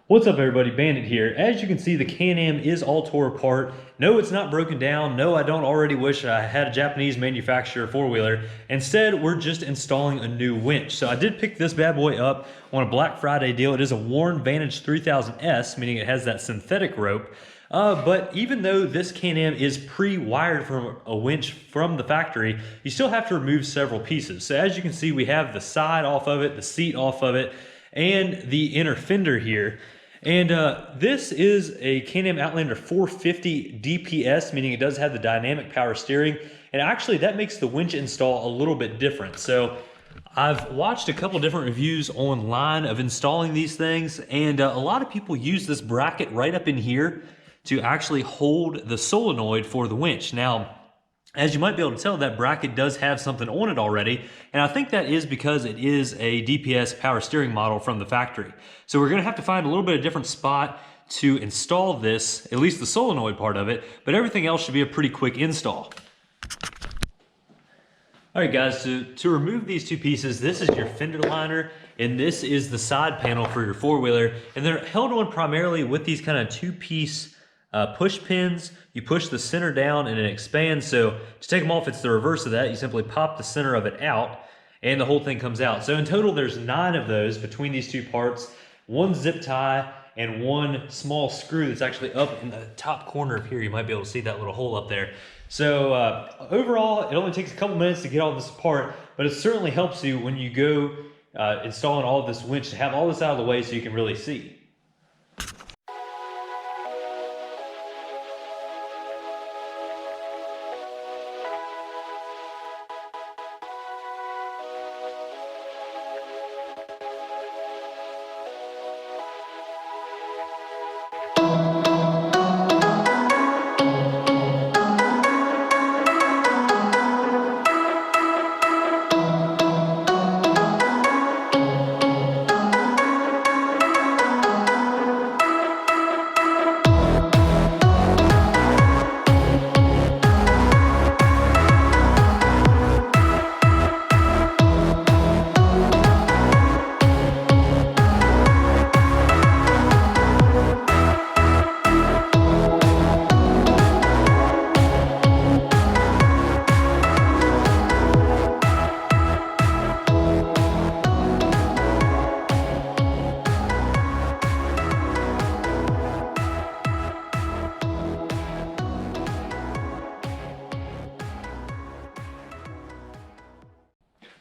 What's up everybody, Bandit here. As you can see, the Can-Am is all tore apart. No, it's not broken down. No, I don't already wish I had a Japanese manufacturer four-wheeler. Instead, we're just installing a new winch. So I did pick this bad boy up on a Black Friday deal. It is a Warn Vantage 3000S, meaning it has that synthetic rope. But even though this Can-Am is pre-wired from a winch from the factory, you still have to remove several pieces. So as you can see, we have the side off of it, the seat off of it, and the inner fender here. And this is a Can-Am Outlander 450 DPS, meaning it does have the dynamic power steering. And actually that makes the winch install a little bit different. So I've watched a couple different reviews online of installing these things, and a lot of people use this bracket right up in here to actually hold the solenoid for the winch. Now, as you might be able to tell, that bracket does have something on it already, and I think that is because it is a DPS power steering model from the factory. So we're gonna have to find a little bit of different spot to install this, at least the solenoid part of it, but everything else should be a pretty quick install. All right guys, to remove these two pieces, this is your fender liner, and this is the side panel for your four-wheeler, and they're held on primarily with these kind of two-piece push pins. You push the center down and it expands. So to take them off, it's the reverse of that. You simply pop the center of it out and the whole thing comes out. So in total, there's 9 of those between these two parts, 1 zip tie and 1 small screw that's actually up in the top corner of here. You might be able to see that little hole up there. So overall, it only takes a couple minutes to get all this apart, but it certainly helps you when you go installing all of this winch to have all this out of the way so you can really see.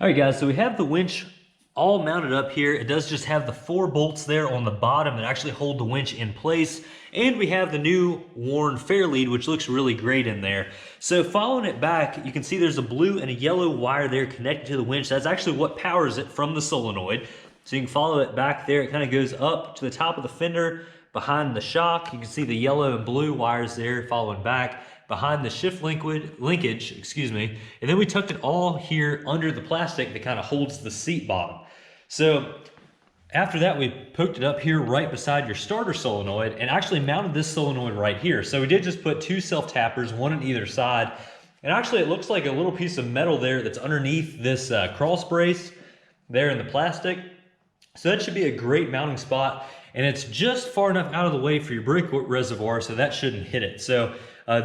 All right guys, so we have the winch all mounted up here. It does just have the 4 bolts there on the bottom that actually hold the winch in place. And we have the new Warn Fairlead, which looks really great in there. So following it back, you can see there's a blue and a yellow wire there connected to the winch. That's actually what powers it from the solenoid. So you can follow it back there. It kind of goes up to the top of the fender, behind the shock. You can see the yellow and blue wires there following back behind the shift linkage, excuse me, and then we tucked it all here under the plastic that kind of holds the seat bottom. So after that, we poked it up here right beside your starter solenoid and actually mounted this solenoid right here. So we did just put 2 self-tappers, 1 on either side, and actually it looks like a little piece of metal there that's underneath this cross brace there in the plastic. So that should be a great mounting spot, and it's just far enough out of the way for your brake reservoir, so that shouldn't hit it. So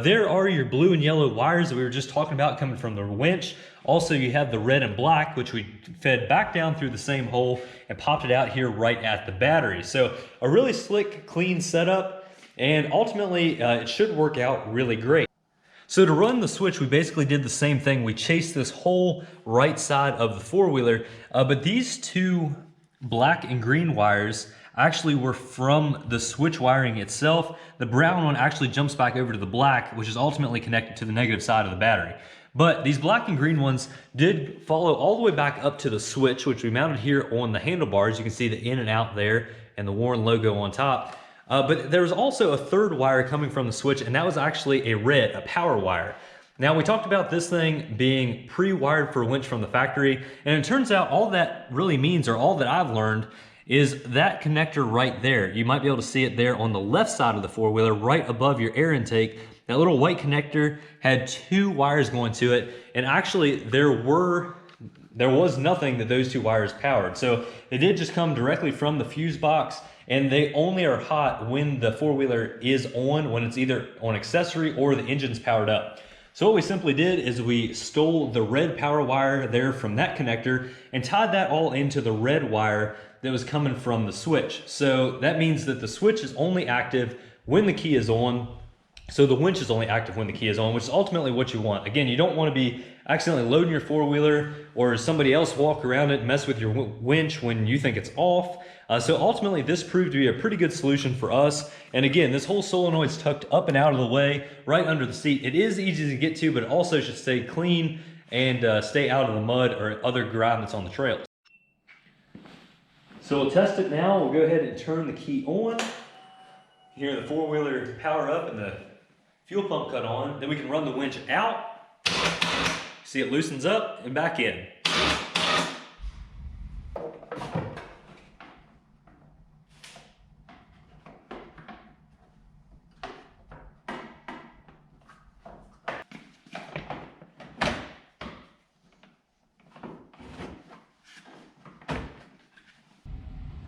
there are your blue and yellow wires that we were just talking about coming from the winch. Also, you have the red and black, which we fed back down through the same hole and popped it out here right at the battery. So a really slick, clean setup, and ultimately it should work out really great. So to run the switch, we basically did the same thing. We chased this whole right side of the four-wheeler, but these 2 black and green wires actually were from the switch wiring itself. The brown one actually jumps back over to the black, which is ultimately connected to the negative side of the battery. But these black and green ones did follow all the way back up to the switch, which we mounted here on the handlebars. You can see the in and out there and the Warn logo on top. But there was also a 3rd wire coming from the switch, and that was actually a power wire. Now, we talked about this thing being pre-wired for a winch from the factory, and it turns out all that really means, or all that I've learned, is that connector right there. You might be able to see it there on the left side of the four-wheeler, right above your air intake. That little white connector had 2 wires going to it, and actually there were there was nothing that those two wires powered. So they did just come directly from the fuse box, and they only are hot when the four-wheeler is on, when it's either on accessory or the engine's powered up. So what we simply did is we stole the red power wire there from that connector and tied that all into the red wire that was coming from the switch. So that means that the switch is only active when the key is on. So the winch is only active when the key is on, which is ultimately what you want. Again, you don't want to be accidentally loading your four-wheeler or somebody else walk around it and mess with your winch when you think it's off. So ultimately, this proved to be a pretty good solution for us. And again, this whole solenoid's tucked up and out of the way, right under the seat. It is easy to get to, but it also should stay clean and stay out of the mud or other grime that's on the trails. So we'll test it now. We'll go ahead and turn the key on. Hear the four-wheeler power up and the fuel pump cut on. Then we can run the winch out. See, it loosens up and back in.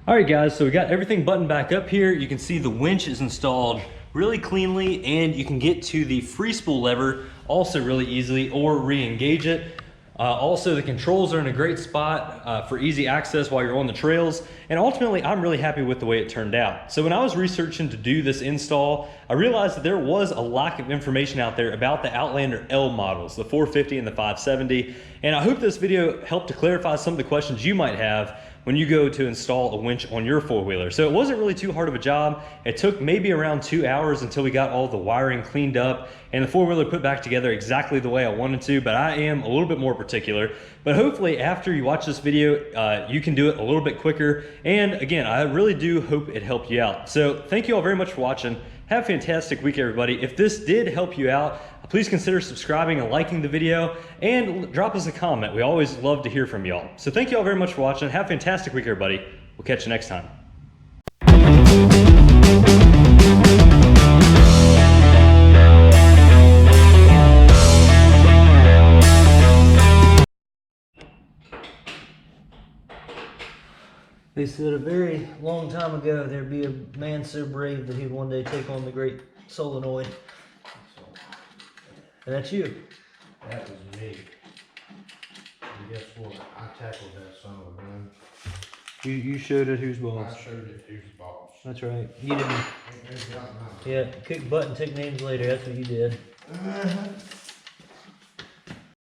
All right, guys, so we got everything buttoned back up here. You can see the winch is installed really cleanly, and you can get to the free spool lever also really easily or re-engage it. Also, the controls are in a great spot for easy access while you're on the trails. And ultimately, I'm really happy with the way it turned out. So when I was researching to do this install, I realized that there was a lack of information out there about the Outlander L models, the 450 and the 570. And I hope this video helped to clarify some of the questions you might have when you go to install a winch on your four-wheeler. So it wasn't really too hard of a job. It took maybe around 2 hours until we got all the wiring cleaned up and the four-wheeler put back together exactly the way I wanted to, but I am a little bit more particular. But hopefully after you watch this video, you can do it a little bit quicker. And again, I really do hope it helped you out. So thank you all very much for watching. Have a fantastic week, everybody. If this did help you out, please consider subscribing and liking the video, and drop us a comment. We always love to hear from y'all. So thank you all very much for watching. Have a fantastic week, everybody. We'll catch you next time. They said a very long time ago there'd be a man so brave that he'd one day take on the great solenoid. And that's you. That was me. And guess what? I tackled that son of a gun. You showed it who's boss. I showed it who's boss. That's right. You didn't. Ain't got nothing. Yeah, kick butt and take names later. That's what you did.